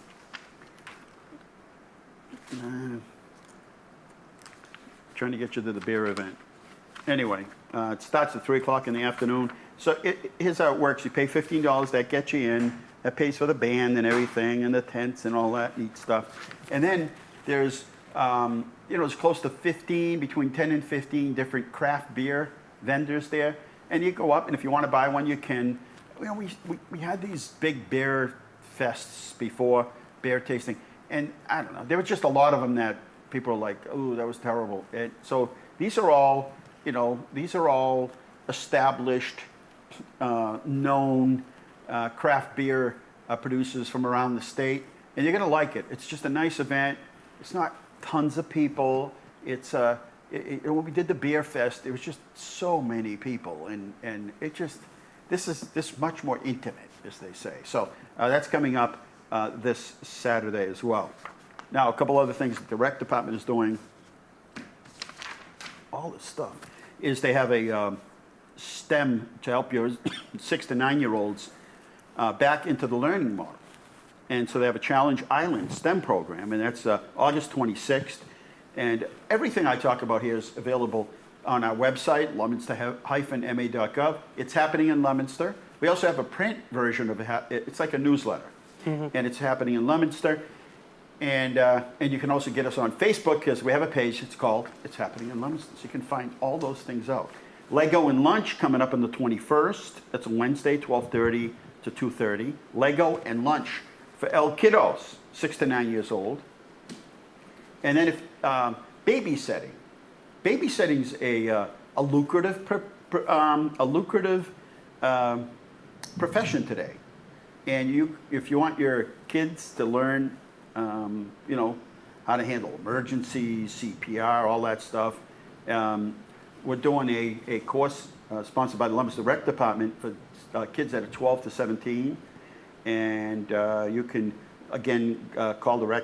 Trying to get you to the beer event. Anyway, it starts at 3 o'clock in the afternoon. So here's how it works. You pay $15, that gets you in. That pays for the band and everything, and the tents and all that neat stuff. And then there's, there's close to 15, between 10 and 15 different craft beer vendors there. And you go up, and if you want to buy one, you can. We had these big beer fests before, beer tasting. And I don't know, there were just a lot of them that people were like, oh, that was terrible. And so these are all, established, known craft beer producers from around the state, and you're going to like it. It's just a nice event. It's not tons of people. It's when we did the beer fest, it was just so many people, and this is much more intimate, as they say. So that's coming up this Saturday as well. Now, a couple other things that the rec department is doing. All this stuff is they have a STEM to help your 6 to 9-year-olds back into the learning model. And so they have a Challenge Island STEM program, and that's August 26th. And everything I talk about here is available on our website, leominster-ma.gov. It's happening in Leominster. We also have a print version of it. It's like a newsletter, and it's happening in Leominster. And you can also get us on Facebook, because we have a page. It's called It's Happening in Leominster. So you can find all those things out. Lego and lunch coming up on the 21st. That's a Wednesday, 12:30 to 2:30. Lego and lunch for El Kiddos, 6 to 9 years old. And then if babysitting. Babysitting's a lucrative profession today. And if you want your kids to learn, you know, how to handle emergencies, CPR, all that stuff, we're doing a course sponsored by the Leominster Rec Department for kids that are 12 to 17. And you can, again, call the rec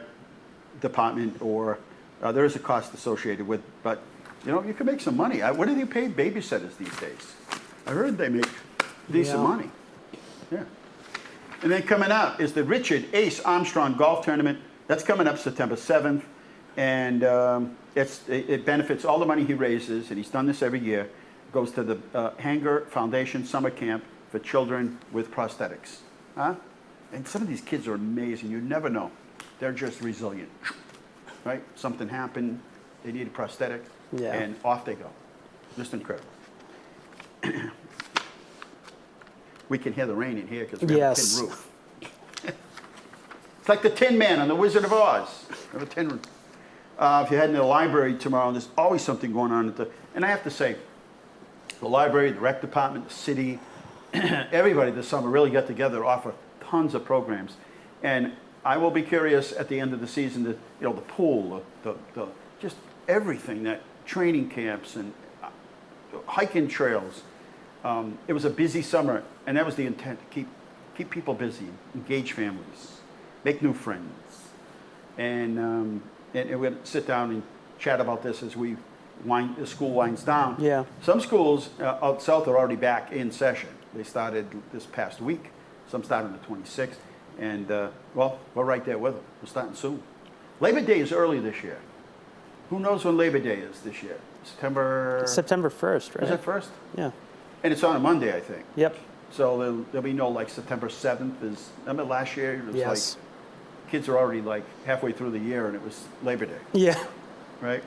department, or there is a cost associated with, but you know, you can make some money. What do they pay babysitters these days? I heard they make decent money. Yeah. And then coming up is the Richard Ace Armstrong Golf Tournament. That's coming up September 7th. And it benefits all the money he raises, and he's done this every year, goes to the Hanger Foundation Summer Camp for children with prosthetics. Huh? And some of these kids are amazing. You never know. They're just resilient. Right? Something happened, they need a prosthetic, and off they go. Just incredible. We can hear the rain in here because we have a tin roof. It's like the Tin Man on The Wizard of Oz. We have a tin roof. If you head into the library tomorrow, there's always something going on at and I have to say, the library, the rec department, the city, everybody this summer really got together to offer tons of programs. And I will be curious at the end of the season, you know, the pool, the just everything, that training camps and hiking trails. It was a busy summer, and that was the intent, to keep people busy, engage families, make new friends. And we're going to sit down and chat about this as the school winds down. Yeah. Some schools out south are already back in session. They started this past week. Some started on the 26th. And, well, we're right there with them. We're starting soon. Labor Day is early this year. Who knows when Labor Day is this year? September 1st, right? Is it 1st? Yeah. And it's on a Monday, I think. Yep. So there'll be no, like, September 7th is, remember last year? It was like, kids are already, like, halfway through the year, and it was Labor Day. Yeah. Right?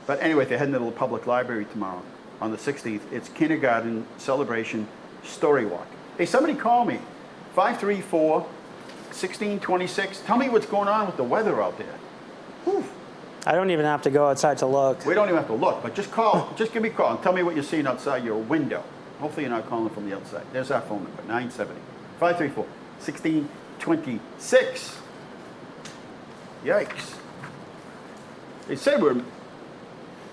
But anyway, they're heading to the public library tomorrow on the 16th. It's kindergarten celebration story walk. Hey, somebody call me. 534-1626. Tell me what's going on with the weather out there. Whew. I don't even have to go outside to look. We don't even have to look, but just call. Just give me a call and tell me what you're seeing outside your window. Hopefully you're not calling from the outside. There's our phone number, 970-534-1626. Yikes. They said we're...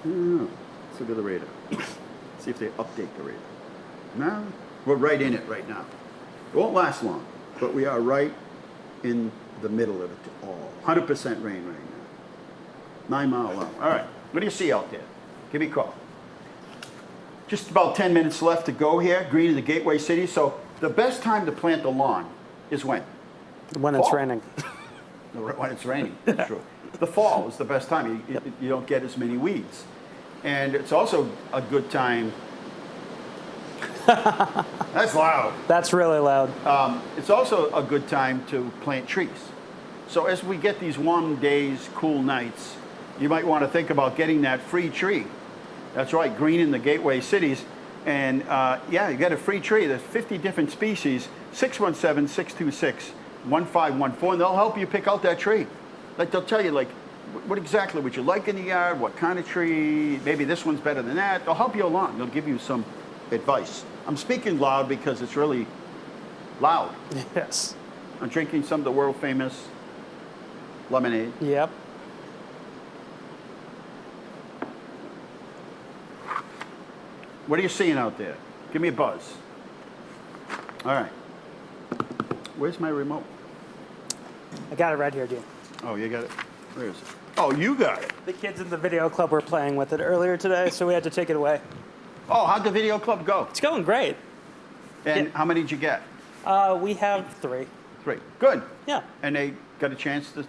Let's look at the radar. See if they update the radar. No, we're right in it right now. It won't last long, but we are right in the middle of it all. 100% rain right now. 9 mile an hour. All right, what do you see out there? Give me a call. Just about 10 minutes left to go here. Green in the gateway city. So the best time to plant the lawn is when? When it's raining. When it's raining, that's true. The fall is the best time. You don't get as many weeds. And it's also a good time. That's loud. That's really loud. It's also a good time to plant trees. So as we get these warm days, cool nights, you might want to think about getting that free tree. That's right, green in the gateway cities. And yeah, you get a free tree. There's 50 different species. 617-626-1514, and they'll help you pick out that tree. Like, they'll tell you, like, what exactly would you like in the yard, what kind of tree, maybe this one's better than that. They'll help you along. They'll give you some advice. I'm speaking loud because it's really loud. Yes. I'm drinking some of the world famous lemonade. Yep. What are you seeing out there? Give me a buzz. All right. Where's my remote? I got it right here, dude. Oh, you got it? Where is it? Oh, you got it. The kids in the video club were playing with it earlier today, so we had to take it away. Oh, how'd the video club go? It's going great. And how many did you get? We have 3. 3. Good. Yeah. And they got a chance to...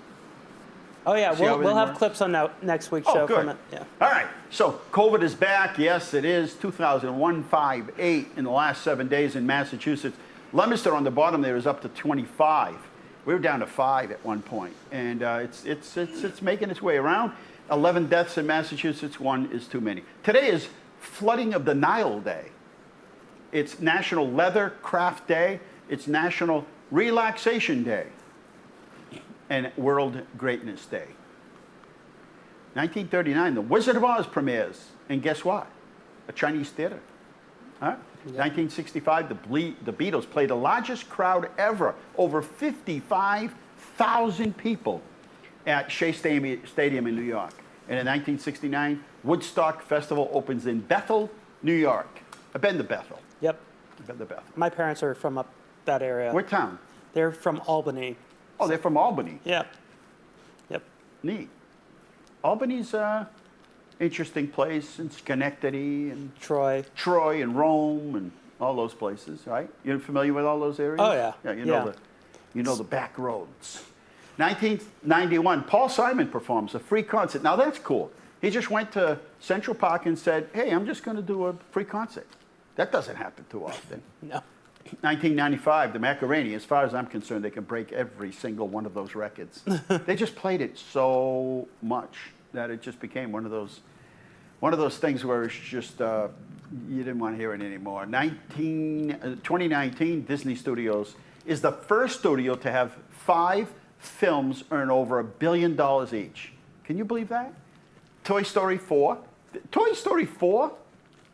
Oh, yeah, See how we'll have everything clips on next week's Oh, show good. from it. Yeah. All right. So COVID is back. Yes, it is. 2,158 in the last 7 days in Massachusetts. Leominster on the bottom there is up to 25. We were down to 5 at one point, and it's making its way around. 11 deaths in Massachusetts. 1 is too many. Today is Flooding of the Nile Day. It's National Leather Craft Day. It's National Relaxation Day. and World Greatness Day. 1939, The Wizard of Oz premieres, and guess what? A Chinese theater. Huh? 1965, the Beatles played the largest crowd ever, over 55,000 people at Shea Stadium in New York. And in 1969, Woodstock Festival opens in Bethel, New York. I've been to Bethel. Yep. I've been to Bethel. My parents are from up that area. What town? They're from Albany. Oh, they're from Albany. Yep. Yep. Neat. Albany's a interesting place, and Schenectady and Troy. Troy and Rome and all those places, right? You're familiar with all those areas? Oh, yeah. Yeah, you Yeah. know the back roads. 1991, Paul Simon performs a free concert. Now that's cool. He just went to Central Park and said, "Hey, I'm just going to do a free concert." That doesn't happen too often. No. 1995, the Macarena. As far as I'm concerned, they can break every single one of those records. They just played it so much that it just became one of those things where it's just you didn't want to hear it anymore. 2019, Disney Studios is the first studio to have 5 films earn over $1 billion each. Can you believe that? Toy Story 4. Toy Story 4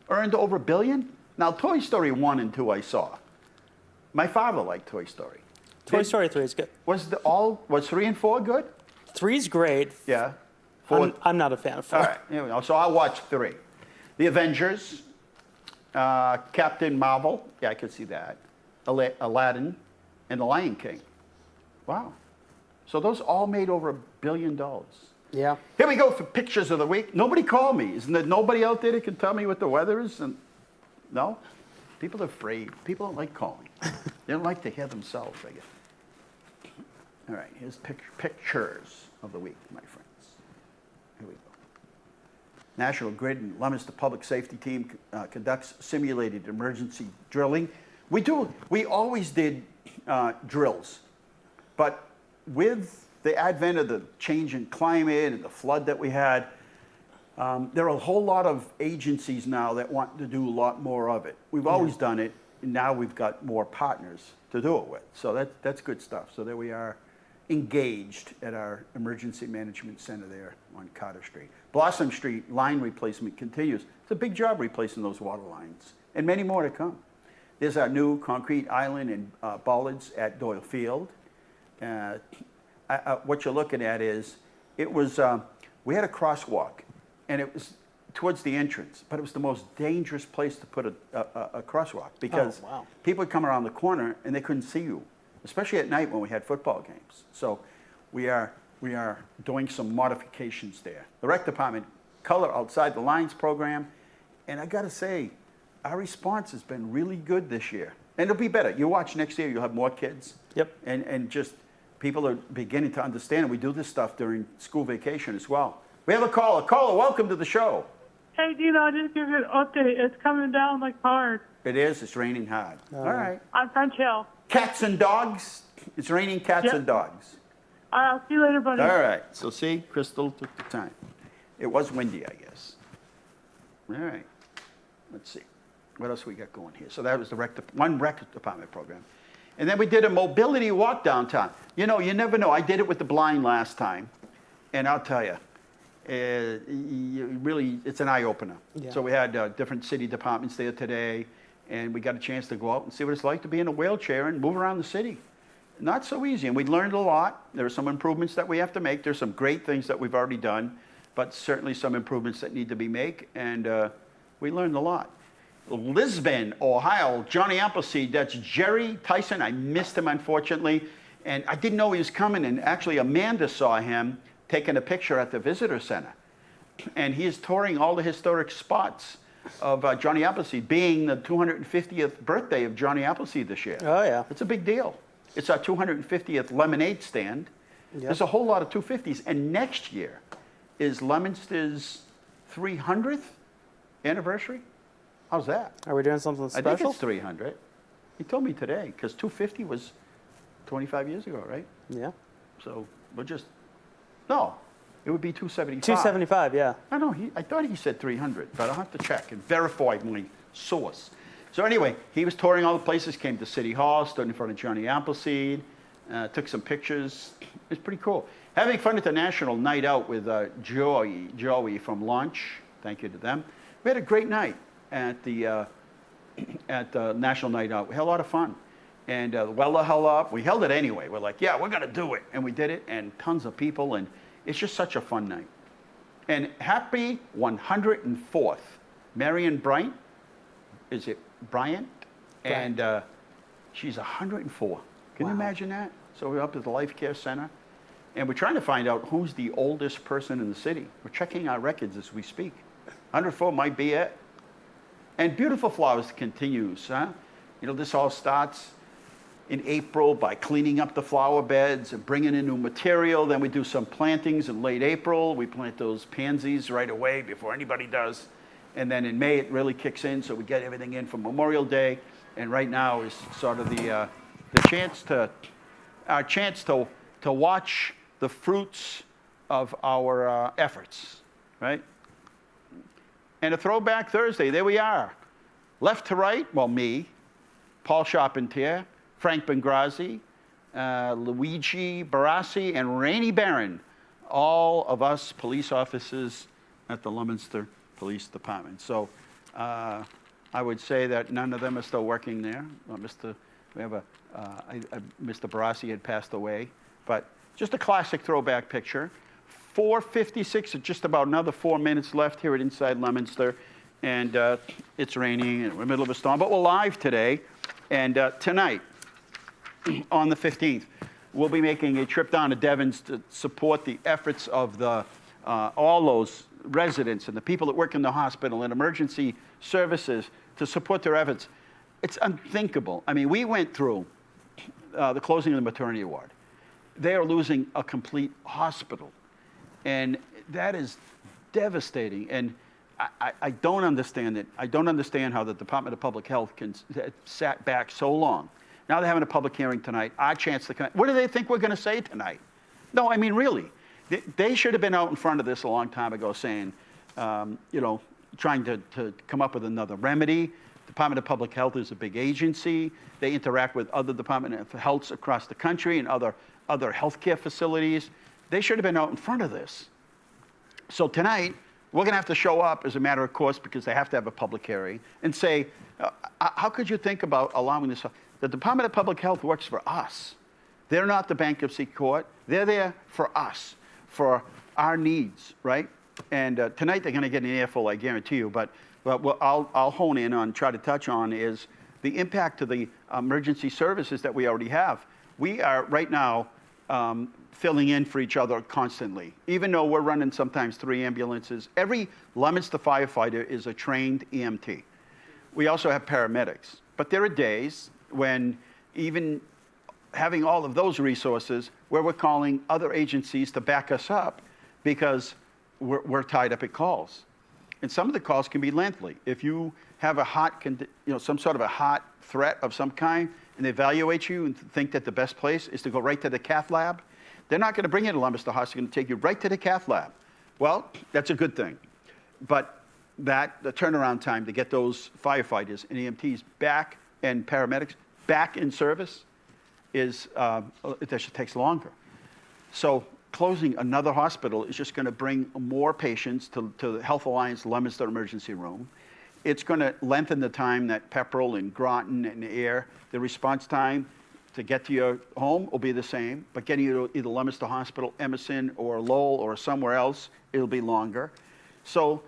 earned over $1 billion. Now, Toy Story 1 and 2 I saw. My father liked Toy Story. Toy Story 3 is good. Was 3 and 4 good? 3's great. Yeah. 4. I'm not a fan of 4. All right, here we go. So I'll watch 3. The Avengers, Captain Marvel, yeah, I could see that. Aladdin, and The Lion King. Wow. So those all made over $1 billion. Yeah. Here we go for pictures of the week. Nobody called me. Isn't there nobody out there that can tell me what the weather is? No? People are afraid. People don't like calling. They don't like to hear themselves, I guess. All right, here's pictures of the week, my friends. Here we go. National Grid and Leominster Public Safety Team conducts simulated emergency drilling. We always did drills, but with the advent of the change in climate and the flood that we had, there are a whole lot of agencies now that want to do a lot more of it. We've always done it, and now we've got more partners to do it with. So that's good stuff. So there we are, engaged at our Emergency Management Center there on Carter Street. Blossom Street line replacement continues. It's a big job replacing those water lines, and many more to come. There's our new concrete island and bollards at Doyle Field. What you're looking at is, we had a crosswalk, and it was towards the entrance, but it was the most dangerous place to put a crosswalk because people would come around the corner and they couldn't see you, especially at night when we had football games. So we are doing some modifications there. The rec department color outside the lines program, and I got to say, our response has been really good this year, and it'll be better. You watch next year, you'll have more kids. Yep. And just people are beginning to understand, and we do this stuff during school vacation as well. We have a caller. Caller, welcome to the show. Hey, Dino, I just give you an update. It's coming down like hard. It is. It's raining hard. All right. On French Hill. Cats and dogs. It's raining cats and dogs. I'll see you later, buddy. All right. So see, Crystal took the time. It was windy, I guess. All right. Let's see. What else we got going here? So that was the rec department program. And then we did a mobility walk downtown. You know, you never know. I did it with the blind last time. And I'll tell you, it's an eye-opener. Yeah. So we had different city departments there today, and we got a chance to go out and see what it's like to be in a wheelchair and move around the city. Not so easy, and we learned a lot. There are some improvements that we have to make. There's some great things that we've already done, but certainly some improvements that need to be made, and we learned a lot. Lisbon, Ohio, Johnny Appleseed, that's Jerry Tyson. I missed him, unfortunately, and I didn't know he was coming, and actually Amanda saw him taking a picture at the visitor center. And he is touring all the historic spots of Johnny Appleseed, being the 250th birthday of Johnny Appleseed this year. Oh, yeah. It's a big deal. It's our 250th lemonade stand. Yep. There's a whole lot of 250s. And next year is Leominster's 300th anniversary. How's that? Are we doing something special? I think it's 300. He told me today, because 250 was 25 years ago, right? Yeah. So no, it would be 275. 275, yeah. I thought he said 300, but I'll have to check and verify my source. So anyway, he was touring all the places, came to City Hall, stood in front of Johnny Appleseed, took some pictures. It's pretty cool. Having fun at the National Night Out with Joey from Lunch. Thank you to them. We had a great night at the National Night Out. We had a lot of fun. And the weather held up. We held it anyway. We're like, yeah, we're going to do it. And we did it, and tons of people. And it's just such a fun night. And happy 104th. Marion Bryant. Is it Bryant? And she's 104. Can you imagine that? So we're up at the Life Care Center. And we're trying to find out who's the oldest person in the city. We're checking our records as we speak. 104 might be it. And Beautiful Flowers continues, huh? You know, this all starts in April by cleaning up the flower beds and bringing in new material. Then we do some plantings in late April. We plant those pansies right away before anybody does. And then in May, it really kicks in, so we get everything in for Memorial Day. And right now is sort of our chance to watch the fruits of our efforts, right? And a Throwback Thursday, there we are. Left to right, well, me, Paul Charpentier, Frank Bengrazi, Luigi Barassi, and Rainey Barron, all of us police officers at the Leominster Police Department. So I would say that none of them are still working there. Mr. Barassi had passed away, but just a classic throwback picture. 4:56, just about another 4 minutes left here at Inside Leominster, and it's raining, and we're in the middle of a storm, but we're live today, and tonight, on the 15th, we'll be making a trip down to Devon's to support the efforts of all those residents and the people that work in the hospital and emergency services to support their efforts. It's unthinkable. I mean, we went through the closing of the maternity ward. They are losing a complete hospital. And that is devastating. And I don't understand it. I don't understand how the Department of Public Health can sat back so long. Now they're having a public hearing tonight, our chance to come. What do they think we're going to say tonight? No, I mean, really. They should have been out in front of this a long time ago saying, trying to come up with another remedy. Department of Public Health is a big agency. They interact with other Department of Healths across the country and other healthcare facilities. They should have been out in front of this. So tonight, we're going to have to show up as a matter of course because they have to have a public hearing and say, how could you think about allowing this? The Department of Public Health works for us. They're not the bankruptcy court. They're there for us, for our needs, right? And tonight they're going to get an earful, I guarantee you. But what I'll hone in on, try to touch on is the impact to the emergency services that we already have. We are right now filling in for each other constantly. Even though we're running sometimes 3 ambulances, every Leominster firefighter is a trained EMT. We also have paramedics. But there are days when even having all of those resources where we're calling other agencies to back us up because we're tied up at calls. And some of the calls can be lengthy. If you have some sort of a hot threat of some kind, and they evaluate you and think that the best place is to go right to the cath lab, they're not going to bring you to Leominster Hospital. They're going to take you right to the cath lab. Well, that's a good thing. But the turnaround time to get those firefighters and EMTs back and paramedics back in service it just takes longer. So closing another hospital is just going to bring more patients to the Health Alliance Leominster Emergency Room. It's going to lengthen the time that Pepperell and Groton and Air, the response time to get to your home will be the same, but getting you to either Leominster Hospital, Emerson, or Lowell, or somewhere else, it'll be longer. So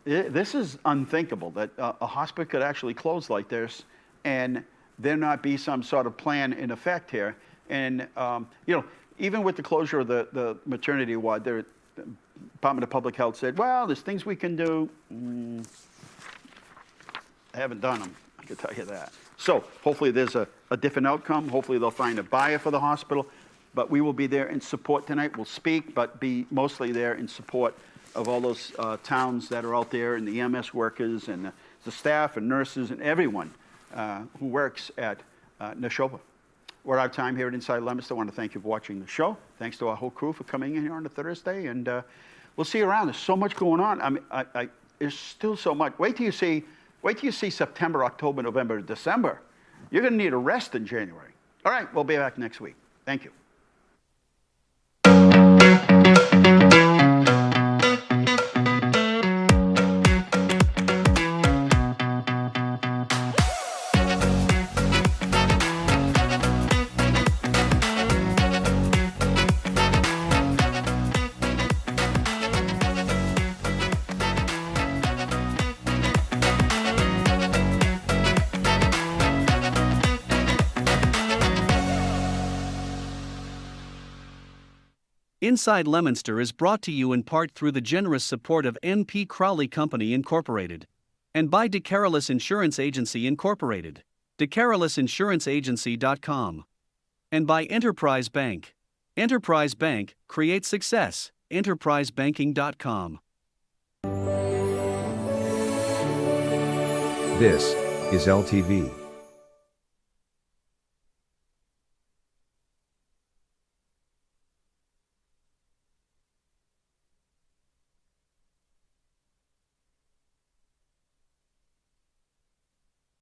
this is unthinkable that a hospital could actually close like this and there not be some sort of plan in effect here. And even with the closure of the maternity ward, the Department of Public Health said, well, there's things we can do. I haven't done them, I can tell you that. So hopefully there's a different outcome. Hopefully they'll find a buyer for the hospital. But we will be there in support tonight. We'll speak, but be mostly there in support of all those towns that are out there and the EMS workers and the staff and nurses and everyone who works at Neshoba. We're out of time here at Inside Leominster. I want to thank you for watching the show. Thanks to our whole crew for coming in here on a Thursday. And we'll see you around. There's so much going on. I mean, there's still so much. Wait till you see September, October, November, December. You're going to need a rest in January. All right, we'll be back next week. Thank you. Inside Leominster is brought to you in part through the generous support of N.P. Crowley Company Incorporated and by DeCarolis Insurance Agency Incorporated, DeCarolisinsuranceagency.com, and by Enterprise Bank. Enterprise Bank, create success, enterprisebanking.com. This is LTV.